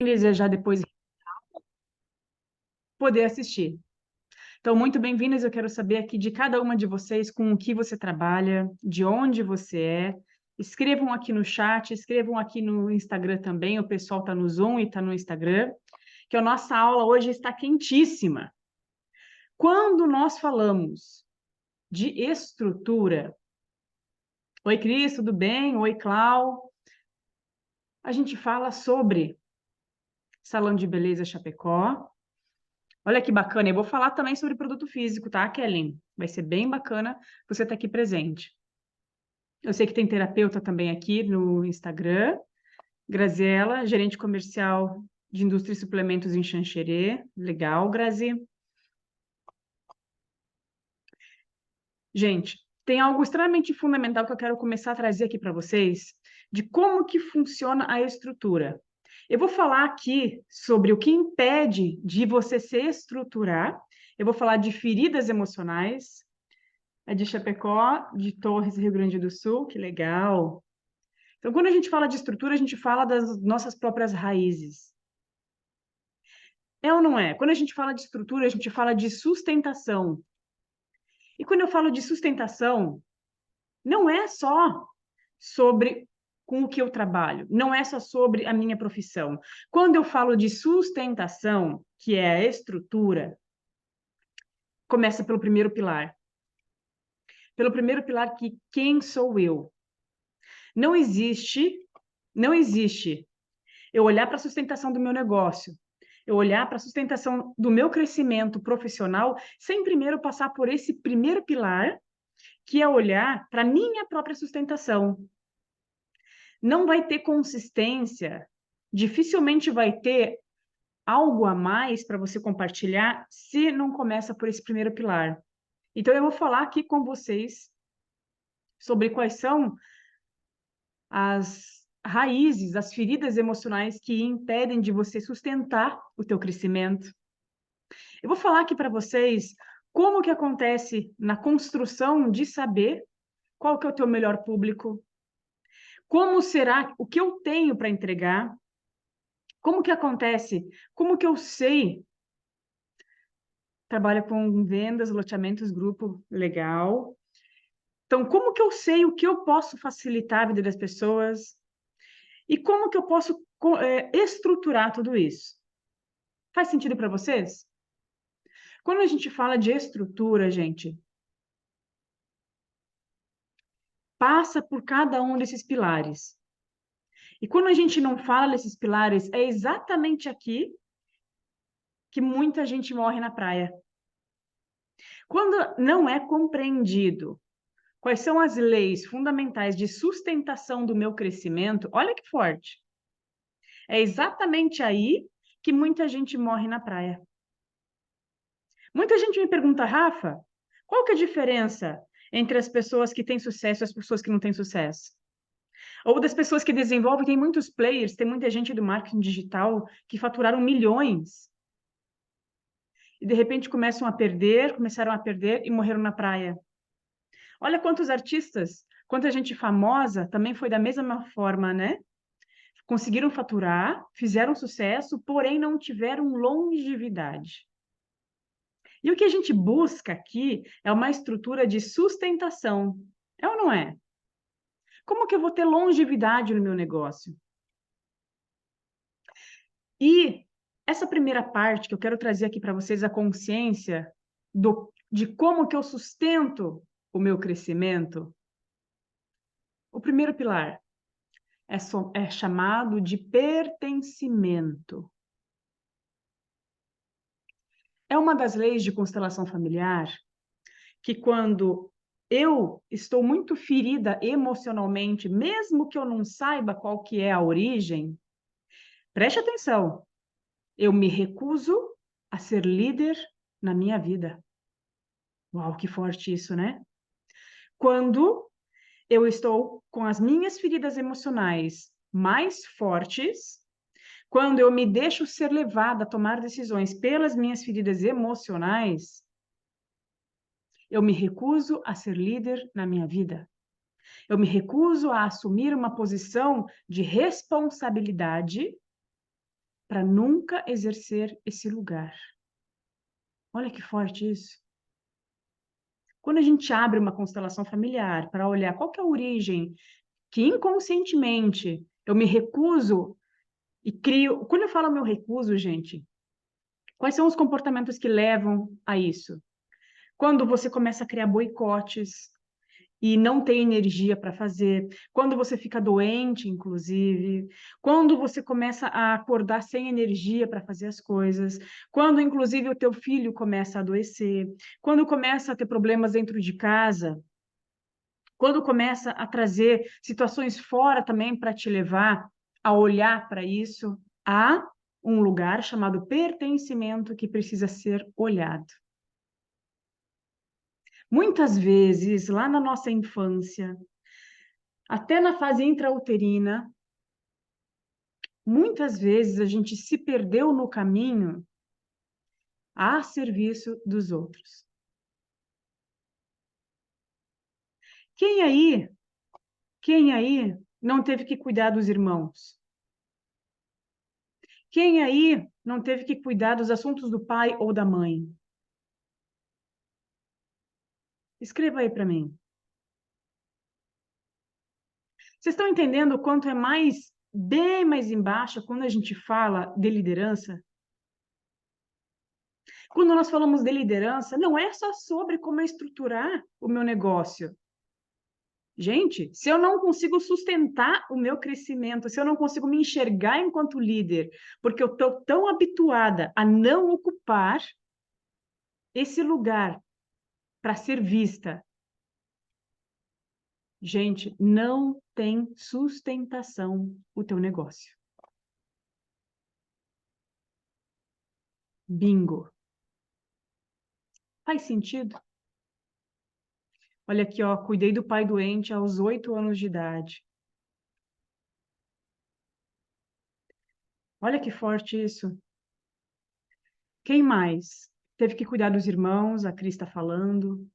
desejar depois poder assistir. Então, muito bem-vindas. Eu quero saber aqui de cada uma de vocês com o que você trabalha, de onde você é. Escrevam aqui no chat, escrevam aqui no Instagram também. O pessoal está no Zoom e está no Instagram, que a nossa aula hoje está quentíssima. Quando nós falamos de estrutura, oi, Cris, tudo bem? Oi, Clau. A gente fala sobre Salão de Beleza Chapecó. Olha que bacana, eu vou falar também sobre produto físico, tá, Kellen? Vai ser bem bacana você estar aqui presente. Eu sei que tem terapeuta também aqui no Instagram. Graziela, gerente comercial de indústria e suplementos em Xanxerê. Legal, Grazi. Gente, tem algo extremamente fundamental que eu quero começar a trazer aqui para vocês, de como que funciona a estrutura. Eu vou falar aqui sobre o que impede de você se estruturar. Eu vou falar de feridas emocionais. É de Chapecó, de Torres, Rio Grande do Sul, que legal. Então, quando a gente fala de estrutura, a gente fala das nossas próprias raízes. É ou não é? Quando a gente fala de estrutura, a gente fala de sustentação. E quando eu falo de sustentação, não é só sobre com o que eu trabalho, não é só sobre a minha profissão. Quando eu falo de sustentação, que é a estrutura, começa pelo primeiro pilar. Pelo primeiro pilar que quem sou eu? Não existe, não existe eu olhar para a sustentação do meu negócio, eu olhar para a sustentação do meu crescimento profissional, sem primeiro passar por esse primeiro pilar, que é olhar para a minha própria sustentação. Não vai ter consistência, dificilmente vai ter algo a mais para você compartilhar se não começa por esse primeiro pilar. Então, eu vou falar aqui com vocês sobre quais são as raízes, as feridas emocionais que impedem de você sustentar o teu crescimento. Eu vou falar aqui para vocês como que acontece na construção de saber qual que é o teu melhor público, como será, o que eu tenho para entregar, como que acontece, como que eu sei, trabalha com vendas, loteamentos, grupo, legal. Então, como que eu sei o que eu posso facilitar a vida das pessoas e como que eu posso estruturar tudo isso? Faz sentido para vocês? Quando a gente fala de estrutura, gente, passa por cada um desses pilares. E quando a gente não fala desses pilares, é exatamente aqui que muita gente morre na praia. Quando não é compreendido quais são as leis fundamentais de sustentação do meu crescimento, olha que forte. É exatamente aí que muita gente morre na praia. Muita gente me pergunta, Rafa, qual que é a diferença entre as pessoas que têm sucesso e as pessoas que não têm sucesso? Ou das pessoas que desenvolvem, tem muitos players, tem muita gente do marketing digital que faturaram milhões. E de repente começaram a perder e morreram na praia. Olha quantos artistas, quanta gente famosa também foi da mesma forma, né? Conseguiram faturar, fizeram sucesso, porém não tiveram longevidade. E o que a gente busca aqui é uma estrutura de sustentação. É ou não é? Como que eu vou ter longevidade no meu negócio? E essa primeira parte que eu quero trazer aqui para vocês, a consciência de como que eu sustento o meu crescimento. O primeiro pilar é chamado de pertencimento. É uma das leis de constelação familiar que quando eu estou muito ferida emocionalmente, mesmo que eu não saiba qual que é a origem, preste atenção, eu me recuso a ser líder na minha vida. Uau, que forte isso, né? Quando eu estou com as minhas feridas emocionais mais fortes, quando eu me deixo ser levada a tomar decisões pelas minhas feridas emocionais, eu me recuso a ser líder na minha vida. Eu me recuso a assumir uma posição de responsabilidade para nunca exercer esse lugar. Olha que forte isso. Quando a gente abre uma constelação familiar para olhar qual que é a origem que inconscientemente eu me recuso e crio. Quando eu falo meu recuso, gente, quais são os comportamentos que levam a isso? Quando você começa a criar boicotes e não tem energia para fazer, quando você fica doente, inclusive, quando você começa a acordar sem energia para fazer as coisas, quando, inclusive, o teu filho começa a adoecer, quando começa a ter problemas dentro de casa, quando começa a trazer situações fora também para te levar a olhar para isso, há um lugar chamado pertencimento que precisa ser olhado. Muitas vezes, lá na nossa infância, até na fase intrauterina, muitas vezes a gente se perdeu no caminho a serviço dos outros. Quem aí, quem aí não teve que cuidar dos irmãos? Quem aí não teve que cuidar dos assuntos do pai ou da mãe? Escreva aí para mim. Vocês estão entendendo o quanto é mais, bem mais embaixo, quando a gente fala de liderança? Quando nós falamos de liderança, não é só sobre como estruturar o meu negócio. Gente, se eu não consigo sustentar o meu crescimento, se eu não consigo me enxergar enquanto líder, porque eu estou tão habituada a não ocupar esse lugar para ser vista, gente, não tem sustentação o teu negócio. Bingo. Faz sentido? Olha aqui, ó, cuidei do pai doente aos 8 anos de idade. Olha que forte isso. Quem mais? Teve que cuidar dos irmãos, a Cris está falando.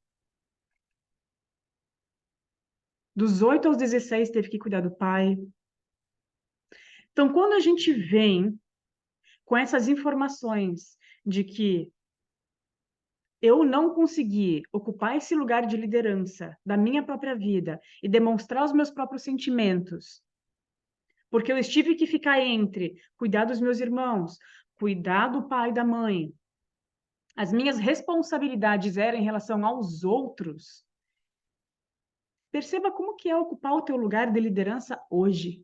Dos 8 aos 16 teve que cuidar do pai. Então, quando a gente vem com essas informações de que eu não consegui ocupar esse lugar de liderança da minha própria vida e demonstrar os meus próprios sentimentos, porque eu estive que ficar entre cuidar dos meus irmãos, cuidar do pai e da mãe, as minhas responsabilidades eram em relação aos outros. Perceba como que é ocupar o teu lugar de liderança hoje.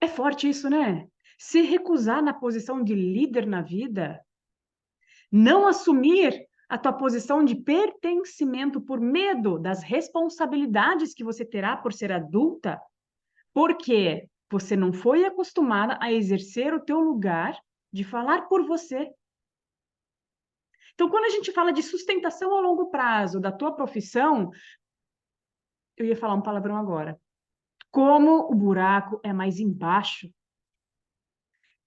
É forte isso, né? Se recusar na posição de líder na vida, não assumir a tua posição de pertencimento por medo das responsabilidades que você terá por ser adulta, porque você não foi acostumada a exercer o teu lugar de falar por você. Então, quando a gente fala de sustentação a longo prazo da tua profissão, eu ia falar um palavrão agora. Como o buraco é mais embaixo.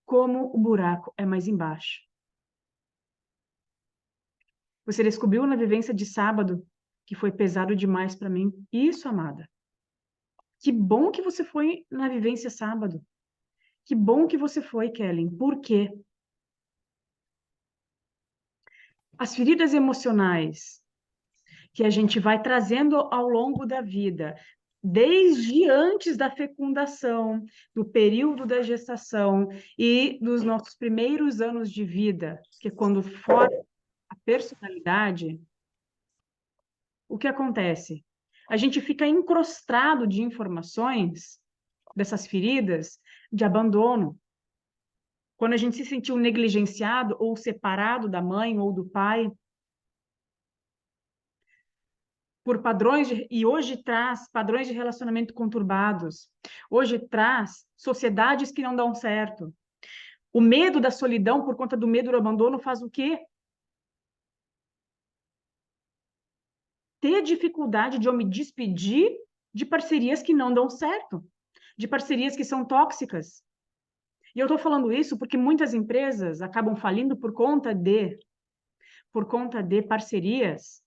Como o buraco é mais embaixo. Você descobriu na vivência de sábado que foi pesado demais para mim. Isso, amada. Que bom que você foi na vivência sábado. Que bom que você foi, Kellen. Por quê? As feridas emocionais que a gente vai trazendo ao longo da vida, desde antes da fecundação, do período da gestação e dos nossos primeiros anos de vida, que é quando forma a personalidade, o que acontece? A gente fica encrostado de informações dessas feridas de abandono. Quando a gente se sentiu negligenciado ou separado da mãe ou do pai, por padrões e hoje traz padrões de relacionamento conturbados. Hoje traz sociedades que não dão certo. O medo da solidão por conta do medo do abandono faz o quê? Ter dificuldade de eu me despedir de parcerias que não dão certo, de parcerias que são tóxicas. E eu estou falando isso porque muitas empresas acabam falindo por conta de parcerias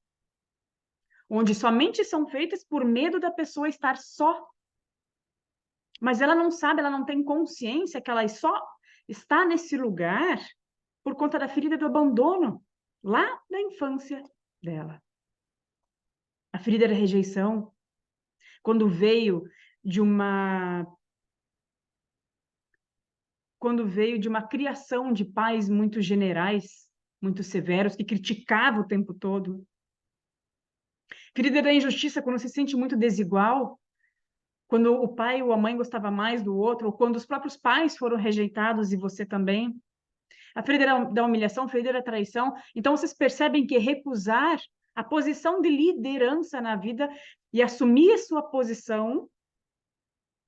onde somente são feitas por medo da pessoa estar só. mas ela não sabe, ela não tem consciência que ela só está nesse lugar por conta da ferida do abandono, lá da infância dela. A ferida da rejeição, quando veio de uma criação de pais muito generais, muito severos, que criticavam o tempo todo. Ferida da injustiça, quando se sente muito desigual, quando o pai ou a mãe gostava mais do outro, ou quando os próprios pais foram rejeitados e você também. A ferida da humilhação, a ferida da traição. Então, vocês percebem que recusar a posição de liderança na vida e assumir a sua posição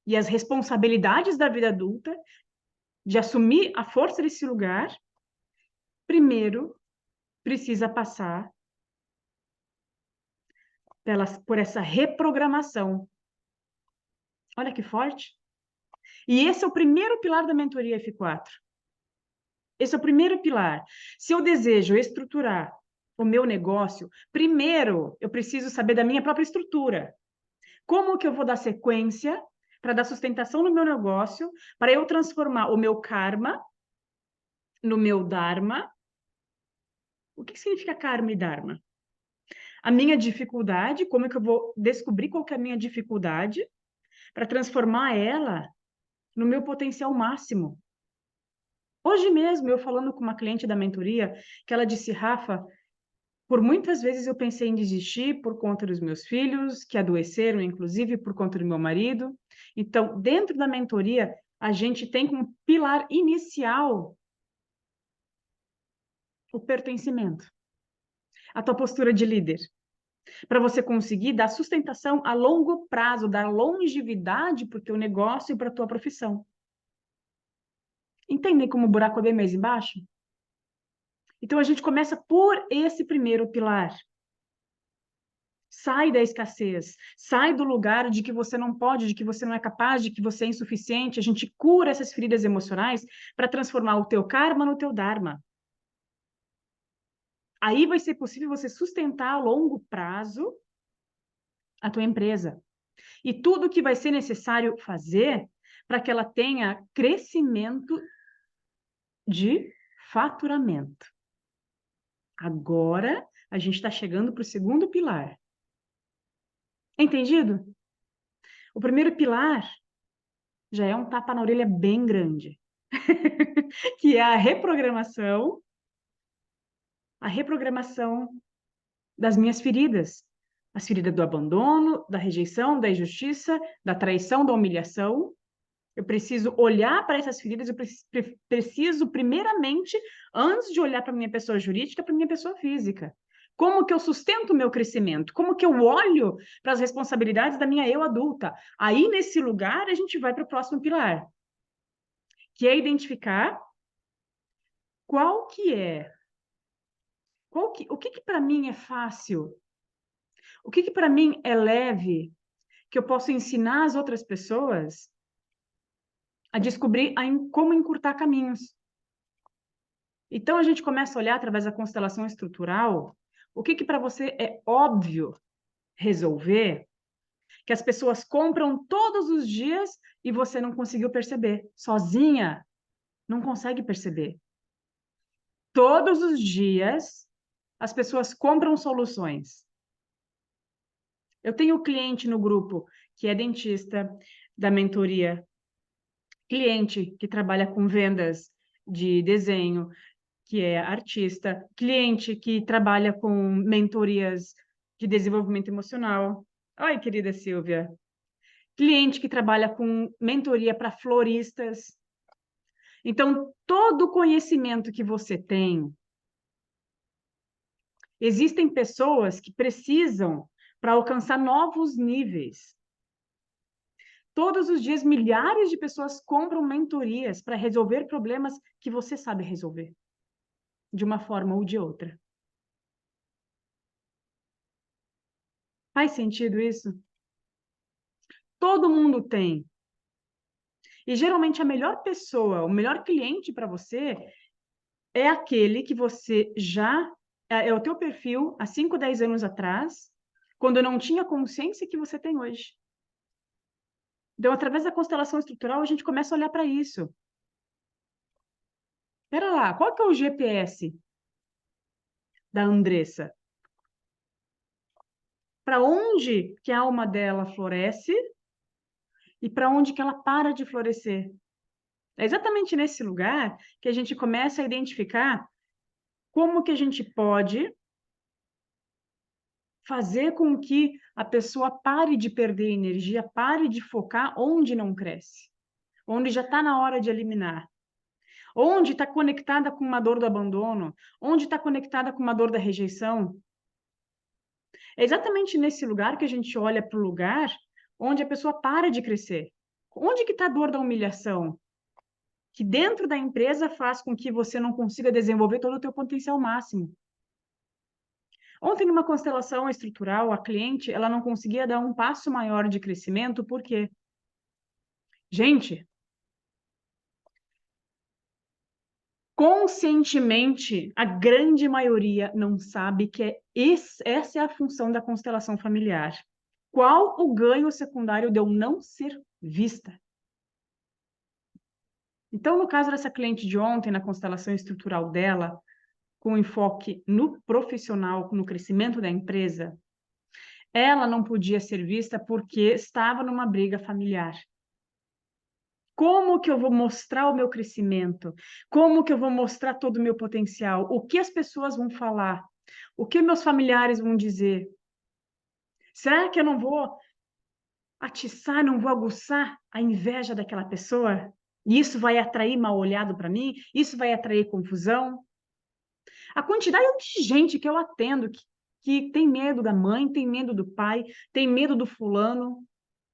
e as responsabilidades da vida adulta, de assumir a força desse lugar, primeiro precisa passar por essa reprogramação. Olha que forte. E esse é o primeiro pilar da mentoria F4. Esse é o primeiro pilar. Se eu desejo estruturar o meu negócio, primeiro eu preciso saber da minha própria estrutura. Como que eu vou dar sequência para dar sustentação no meu negócio, para eu transformar o meu karma no meu dharma? O que significa karma e dharma? A minha dificuldade, como é que eu vou descobrir qual que é a minha dificuldade para transformar ela no meu potencial máximo? Hoje mesmo, eu falando com uma cliente da mentoria, que ela disse, Rafa, por muitas vezes eu pensei em desistir por conta dos meus filhos, que adoeceram, inclusive, por conta do meu marido. Então, dentro da mentoria, a gente tem como pilar inicial o pertencimento, a tua postura de líder, para você conseguir dar sustentação a longo prazo, dar longevidade para o teu negócio e para a tua profissão. Entendem como o buraco é bem mais embaixo? Então, a gente começa por esse primeiro pilar. Sai da escassez, sai do lugar de que você não pode, de que você não é capaz, de que você é insuficiente. A gente cura essas feridas emocionais para transformar o teu karma no teu dharma. Aí vai ser possível você sustentar a longo prazo a tua empresa. E tudo que vai ser necessário fazer para que ela tenha crescimento de faturamento. Agora, a gente está chegando para o segundo pilar. Entendido? O primeiro pilar já é um tapa na orelha bem grande, que é a reprogramação das minhas feridas. As feridas do abandono, da rejeição, da injustiça, da traição, da humilhação. Eu preciso olhar para essas feridas, eu preciso, primeiramente, antes de olhar para a minha pessoa jurídica, para a minha pessoa física. Como que eu sustento o meu crescimento? Como que eu olho para as responsabilidades da minha eu adulta? Aí, nesse lugar, a gente vai para o próximo pilar, que é identificar qual que é, o que para mim é fácil, o que para mim é leve, que eu posso ensinar as outras pessoas a descobrir como encurtar caminhos. Então, a gente começa a olhar através da constelação estrutural o que para você é óbvio resolver, que as pessoas compram todos os dias e você não conseguiu perceber. Sozinha, não consegue perceber. Todos os dias, as pessoas compram soluções. Eu tenho cliente no grupo que é dentista da mentoria, cliente que trabalha com vendas de desenho, que é artista, cliente que trabalha com mentorias de desenvolvimento emocional. Oi, querida Silvia. Cliente que trabalha com mentoria para floristas. Então, todo o conhecimento que você tem, existem pessoas que precisam para alcançar novos níveis. Todos os dias, milhares de pessoas compram mentorias para resolver problemas que você sabe resolver, de uma forma ou de outra. Faz sentido isso? Todo mundo tem. E geralmente a melhor pessoa, o melhor cliente para você é aquele que você já é o teu perfil há 5, 10 anos atrás, quando não tinha consciência que você tem hoje. Então, através da constelação estrutural, a gente começa a olhar para isso. Espera lá, qual que é o GPS da Andressa? Para onde que a alma dela floresce e para onde que ela para de florescer? É exatamente nesse lugar que a gente começa a identificar como que a gente pode fazer com que a pessoa pare de perder energia, pare de focar onde não cresce, onde já está na hora de eliminar, onde está conectada com uma dor do abandono, onde está conectada com uma dor da rejeição. É exatamente nesse lugar que a gente olha para o lugar onde a pessoa para de crescer. Onde que está a dor da humilhação? Que dentro da empresa faz com que você não consiga desenvolver todo o teu potencial máximo. Ontem, numa constelação estrutural, a cliente, ela não conseguia dar um passo maior de crescimento, por quê? Gente, conscientemente, a grande maioria não sabe que essa é a função da constelação familiar. Qual o ganho secundário de eu não ser vista? Então, no caso dessa cliente de ontem, na constelação estrutural dela, com enfoque no profissional, no crescimento da empresa, ela não podia ser vista porque estava numa briga familiar. Como que eu vou mostrar o meu crescimento? Como que eu vou mostrar todo o meu potencial? O que as pessoas vão falar? O que meus familiares vão dizer? Será que eu não vou atiçar, não vou aguçar a inveja daquela pessoa? E isso vai atrair mal olhado para mim? Isso vai atrair confusão? A quantidade de gente que eu atendo que tem medo da mãe, tem medo do pai, tem medo do fulano,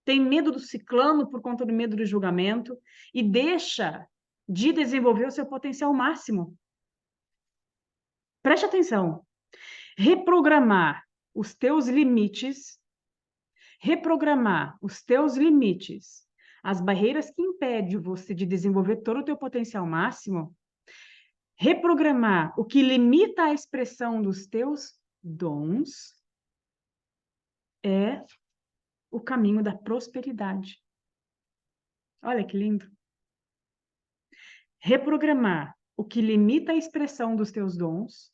tem medo do ciclano por conta do medo do julgamento e deixa de desenvolver o seu potencial máximo. Preste atenção. Reprogramar os teus limites, reprogramar os teus limites, as barreiras que impedem você de desenvolver todo o teu potencial máximo, reprogramar o que limita a expressão dos teus dons é o caminho da prosperidade. Olha que lindo. Reprogramar o que limita a expressão dos teus dons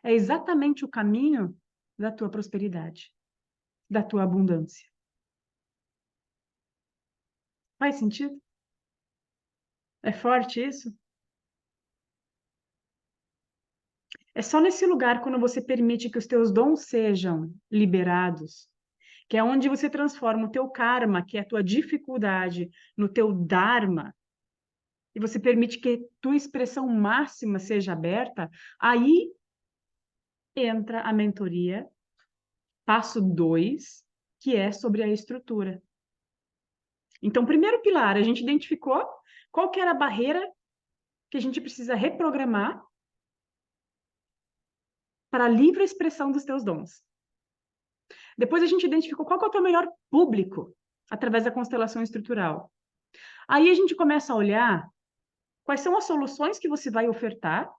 é exatamente o caminho da tua prosperidade, da tua abundância. Faz sentido? É forte isso? É só nesse lugar, quando você permite que os teus dons sejam liberados, que é onde você transforma o teu karma, que é a tua dificuldade, no teu dharma, e você permite que tua expressão máxima seja aberta, aí entra a mentoria, passo 2, que é sobre a estrutura. Então, primeiro pilar, a gente identificou qual que era a barreira que a gente precisa reprogramar para a livre expressão dos teus dons. Depois a gente identificou qual que é o teu melhor público através da constelação estrutural. Aí a gente começa a olhar quais são as soluções que você vai ofertar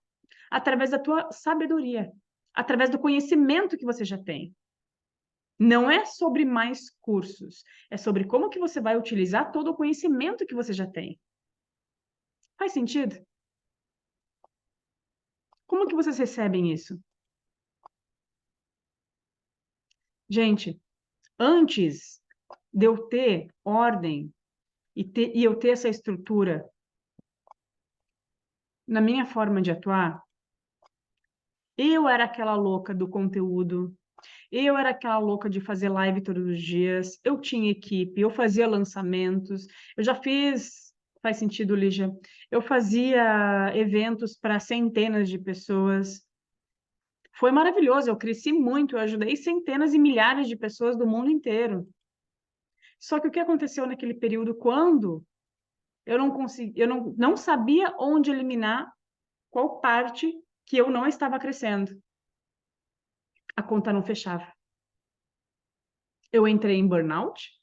através da tua sabedoria, através do conhecimento que você já tem. Não é sobre mais cursos, é sobre como que você vai utilizar todo o conhecimento que você já tem. Faz sentido? Como que vocês recebem isso? Gente, antes de eu ter ordem e eu ter essa estrutura na minha forma de atuar, eu era aquela louca do conteúdo, eu era aquela louca de fazer live todos os dias, eu tinha equipe, eu fazia lançamentos, eu já fiz, faz sentido, Lígia, eu fazia eventos para centenas de pessoas. Foi maravilhoso, eu cresci muito, eu ajudei centenas e milhares de pessoas do mundo inteiro. Só que o que aconteceu naquele período, quando eu não consegui, eu não sabia onde eliminar qual parte que eu não estava crescendo. A conta não fechava. Eu entrei em burnout,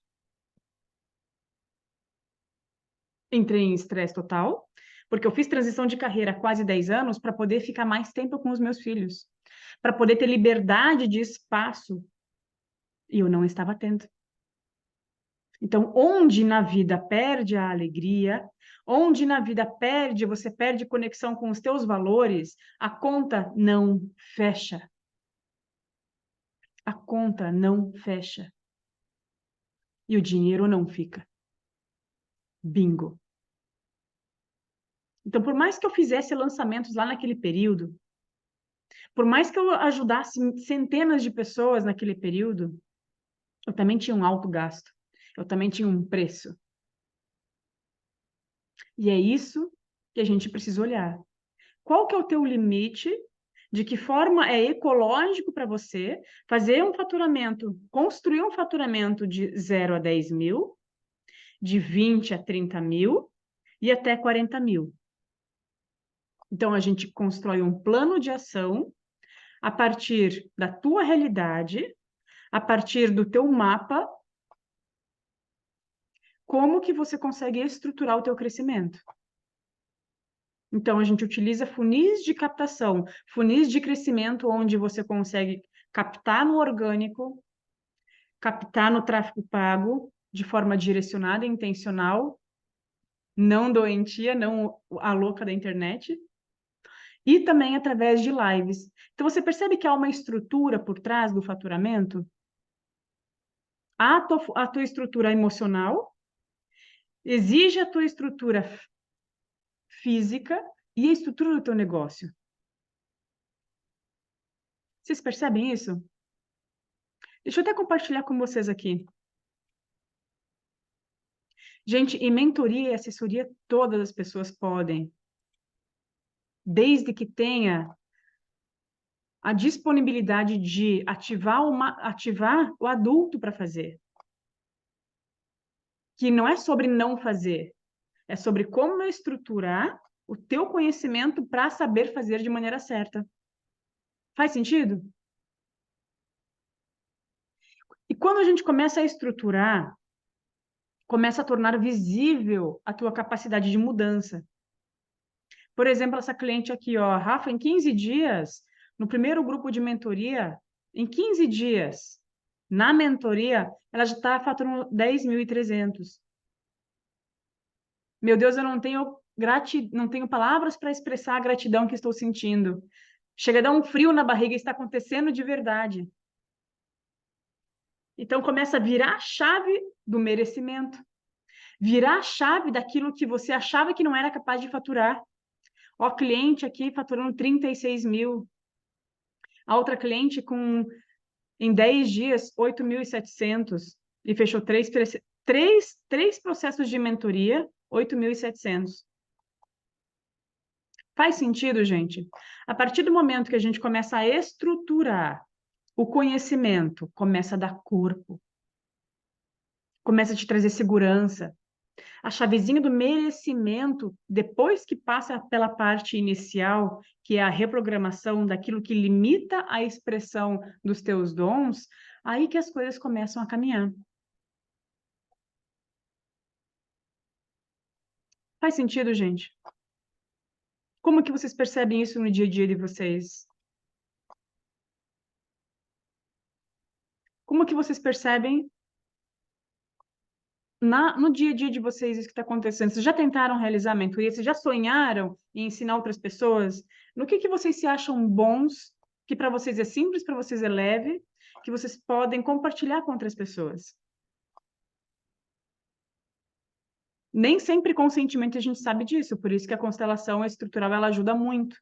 entrei em estresse total, porque eu fiz transição de carreira há quase 10 anos para poder ficar mais tempo com os meus filhos, para poder ter liberdade de espaço, e eu não estava tendo. Então, onde na vida perde a alegria, onde na vida você perde conexão com os teus valores, a conta não fecha. A conta não fecha. E o dinheiro não fica. Bingo. Então, por mais que eu fizesse lançamentos lá naquele período, por mais que eu ajudasse centenas de pessoas naquele período, eu também tinha um alto gasto. Eu também tinha um preço. E é isso que a gente precisa olhar. Qual que é o teu limite? De que forma é ecológico para você fazer um faturamento, construir um faturamento de 0 a 10 mil, de 20 a 30 mil e até 40 mil. Então, a gente constrói um plano de ação a partir da tua realidade, a partir do teu mapa, como que você consegue estruturar o teu crescimento. Então, a gente utiliza funis de captação, funis de crescimento, onde você consegue captar no orgânico, captar no tráfego pago, de forma direcionada e intencional, não doentia, não a louca da internet, e também através de lives. Então, você percebe que há uma estrutura por trás do faturamento? Há a tua estrutura emocional, exige a tua estrutura física e a estrutura do teu negócio. Vocês percebem isso? Deixa eu até compartilhar com vocês aqui. Gente, em mentoria e assessoria, todas as pessoas podem, desde que tenha a disponibilidade de ativar o adulto para fazer. Que não é sobre não fazer, é sobre como estruturar o teu conhecimento para saber fazer de maneira certa. Faz sentido? E quando a gente começa a estruturar, começa a tornar visível a tua capacidade de mudança. Por exemplo, essa cliente aqui, ó, Rafa, em 15 dias, no primeiro grupo de mentoria, em 15 dias, na mentoria, ela já está faturando 10.300. Meu Deus, eu não tenho não tenho palavras para expressar a gratidão que estou sentindo. Chega a dar um frio na barriga, está acontecendo de verdade. Então começa a virar a chave do merecimento. Virar a chave daquilo que você achava que não era capaz de faturar. Ó, cliente aqui faturando 36 mil. A outra cliente em 10 dias, 8.700. E fechou três processos de mentoria, 8.700. Faz sentido, gente? A partir do momento que a gente começa a estruturar o conhecimento, começa a dar corpo, começa a te trazer segurança. A chavezinha do merecimento, depois que passa pela parte inicial, que é a reprogramação daquilo que limita a expressão dos teus dons, aí que as coisas começam a caminhar. Faz sentido, gente? Como que vocês percebem isso no dia a dia de vocês? Como que vocês percebem no dia a dia de vocês isso que está acontecendo? Vocês já tentaram realizar a mentoria? Vocês já sonharam em ensinar outras pessoas? No que vocês se acham bons, que para vocês é simples, para vocês é leve, que vocês podem compartilhar com outras pessoas? Nem sempre conscientemente a gente sabe disso, por isso que a constelação estrutural ela ajuda muito,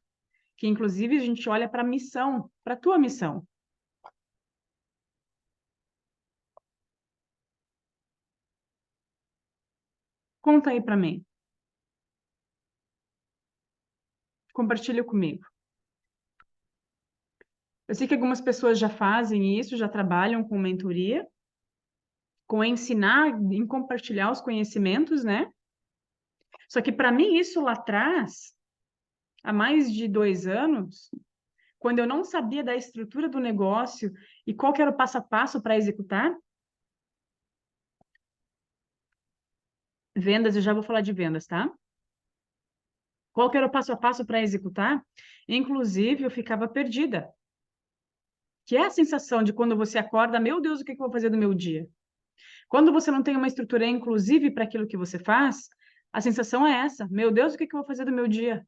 que inclusive a gente olha para a missão, para a tua missão. Conta aí para mim. Compartilha comigo. Eu sei que algumas pessoas já fazem isso, já trabalham com mentoria, com ensinar, em compartilhar os conhecimentos, né? Só que para mim isso lá atrás, há mais de 2 anos, quando eu não sabia da estrutura do negócio e qual que era o passo a passo para executar, vendas, eu já vou falar de vendas, tá? Qual que era o passo a passo para executar? Inclusive, eu ficava perdida. Que é a sensação de quando você acorda, meu Deus, o que eu vou fazer do meu dia? Quando você não tem uma estrutura inclusive para aquilo que você faz, a sensação é essa: meu Deus, o que eu vou fazer do meu dia?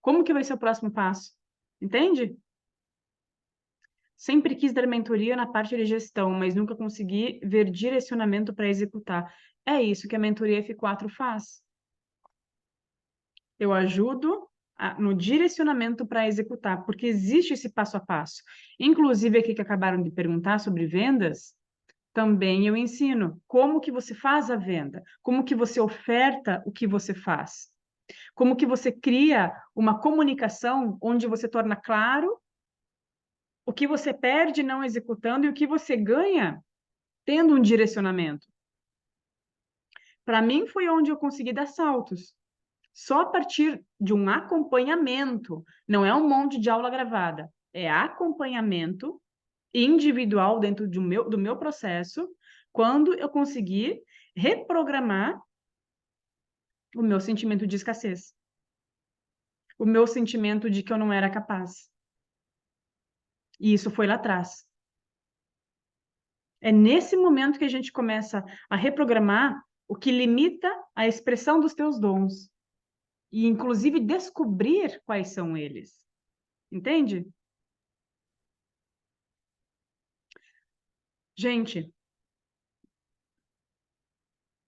Como que vai ser o próximo passo? Entende? Sempre quis dar mentoria na parte de gestão, mas nunca consegui ver direcionamento para executar. É isso que a mentoria F4 faz. Eu ajudo no direcionamento para executar, porque existe esse passo a passo. Inclusive, aqui que acabaram de perguntar sobre vendas, também eu ensino como que você faz a venda, como que você oferta o que você faz, como que você cria uma comunicação onde você torna claro o que você perde não executando e o que você ganha tendo um direcionamento. Para mim, foi onde eu consegui dar saltos. Só a partir de um acompanhamento, não é um monte de aula gravada, é acompanhamento individual dentro do meu processo, quando eu consegui reprogramar o meu sentimento de escassez, o meu sentimento de que eu não era capaz. E isso foi lá atrás. É nesse momento que a gente começa a reprogramar o que limita a expressão dos teus dons. E, inclusive, descobrir quais são eles. Entende? Gente,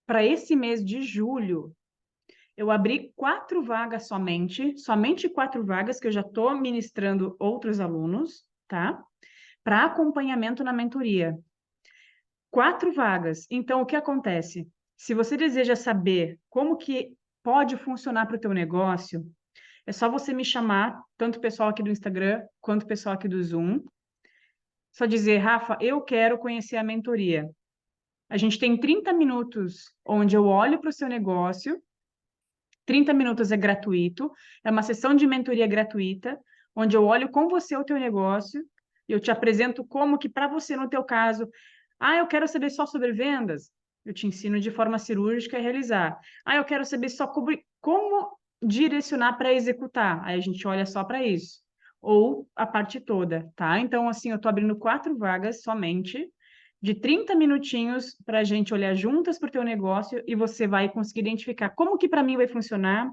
para esse mês de julho, eu abri 4 vagas somente 4 vagas, que eu já estou ministrando outros alunos, tá? Para acompanhamento na mentoria. 4 vagas. Então, o que acontece? Se você deseja saber como que pode funcionar para o teu negócio, é só você me chamar, tanto o pessoal aqui do Instagram quanto o pessoal aqui do Zoom. Só dizer, Rafa, eu quero conhecer a mentoria. A gente tem 30 minutos onde eu olho para o seu negócio. 30 minutos é gratuito, é uma sessão de mentoria gratuita, onde eu olho com você o teu negócio e eu te apresento como que para você, no teu caso, eu quero saber só sobre vendas, eu te ensino de forma cirúrgica a realizar. Eu quero saber só como direcionar para executar, aí a gente olha só para isso. Ou a parte toda, tá? Então, assim, eu estou abrindo 4 vagas somente, de 30 minutinhos para a gente olhar juntas para o teu negócio e você vai conseguir identificar como que para mim vai funcionar,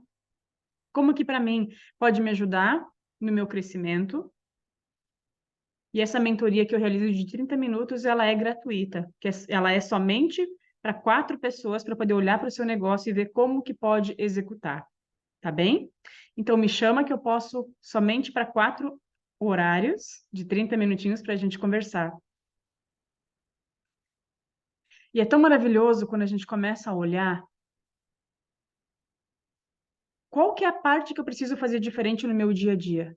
como que para mim pode me ajudar no meu crescimento. E essa mentoria que eu realizo de 30 minutos, ela é gratuita, ela é somente para 4 pessoas para poder olhar para o seu negócio e ver como que pode executar, tá bem? Então me chama que eu posso somente para 4 horários de 30 minutinhos para a gente conversar. E é tão maravilhoso quando a gente começa a olhar qual que é a parte que eu preciso fazer diferente no meu dia a dia.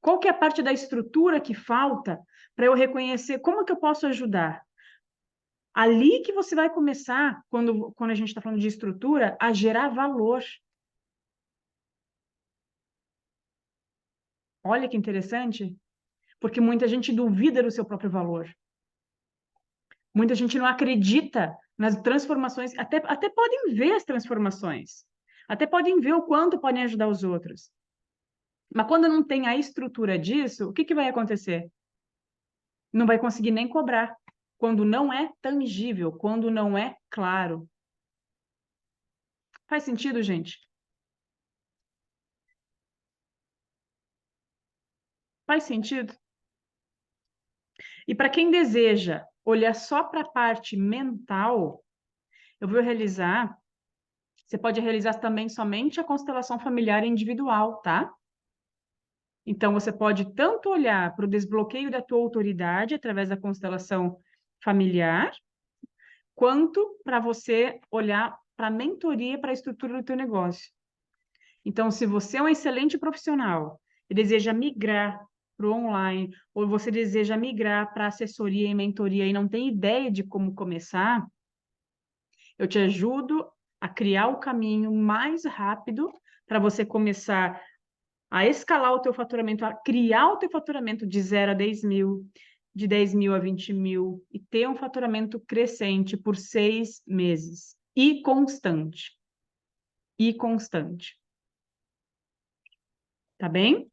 Qual que é a parte da estrutura que falta para eu reconhecer como que eu posso ajudar? Ali que você vai começar, quando a gente está falando de estrutura, a gerar valor. Olha que interessante, porque muita gente duvida do seu próprio valor. Muita gente não acredita nas transformações, até podem ver as transformações, até podem ver o quanto podem ajudar os outros. Mas quando não tem a estrutura disso, o que que vai acontecer? Não vai conseguir nem cobrar. Quando não é tangível, quando não é claro. Faz sentido, gente? Faz sentido? E para quem deseja olhar só para a parte mental, eu vou realizar. Você pode realizar também somente a constelação familiar individual, tá? Então, você pode tanto olhar para o desbloqueio da tua autoridade através da constelação familiar, quanto para você olhar para a mentoria, para a estrutura do teu negócio. Então, se você é um excelente profissional e deseja migrar para o online, ou você deseja migrar para assessoria e mentoria e não tem ideia de como começar, eu te ajudo a criar o caminho mais rápido para você começar a escalar o teu faturamento, a criar o teu faturamento de 0 a 10 mil, de 10 mil a 20 mil, e ter um faturamento crescente por 6 meses. E constante. E constante. Tá bem?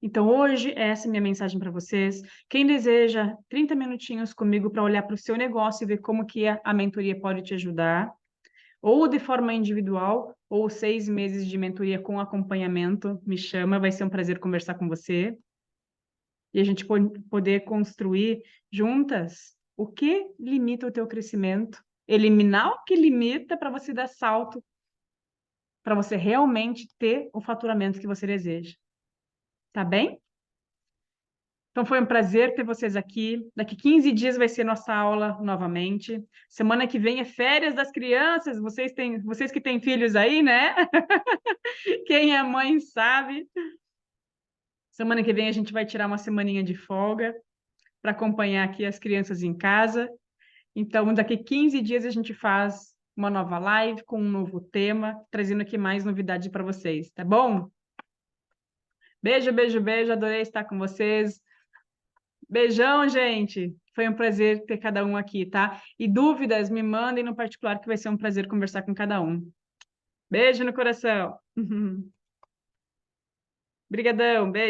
Então, hoje, essa é a minha mensagem para vocês. Quem deseja 30 minutinhos comigo para olhar para o seu negócio e ver como que a mentoria pode te ajudar, ou de forma individual, ou 6 meses de mentoria com acompanhamento, me chama, vai ser um prazer conversar com você. E a gente poder construir juntas o que limita o teu crescimento, eliminar o que limita para você dar salto, para você realmente ter o faturamento que você deseja. Tá bem? Então foi um prazer ter vocês aqui. Daqui 15 dias vai ser nossa aula novamente. Semana que vem é férias das crianças. Vocês que têm filhos aí, né? Quem é mãe sabe. Semana que vem a gente vai tirar uma semaninha de folga para acompanhar aqui as crianças em casa. Então, daqui 15 dias a gente faz uma nova live com um novo tema, trazendo aqui mais novidade para vocês, tá bom? Beijo, beijo, beijo. Adorei estar com vocês. Beijão, gente. Foi um prazer ter cada um aqui, tá? E dúvidas, me mandem no particular, que vai ser um prazer conversar com cada um. Beijo no coração. Obrigadão, beijo.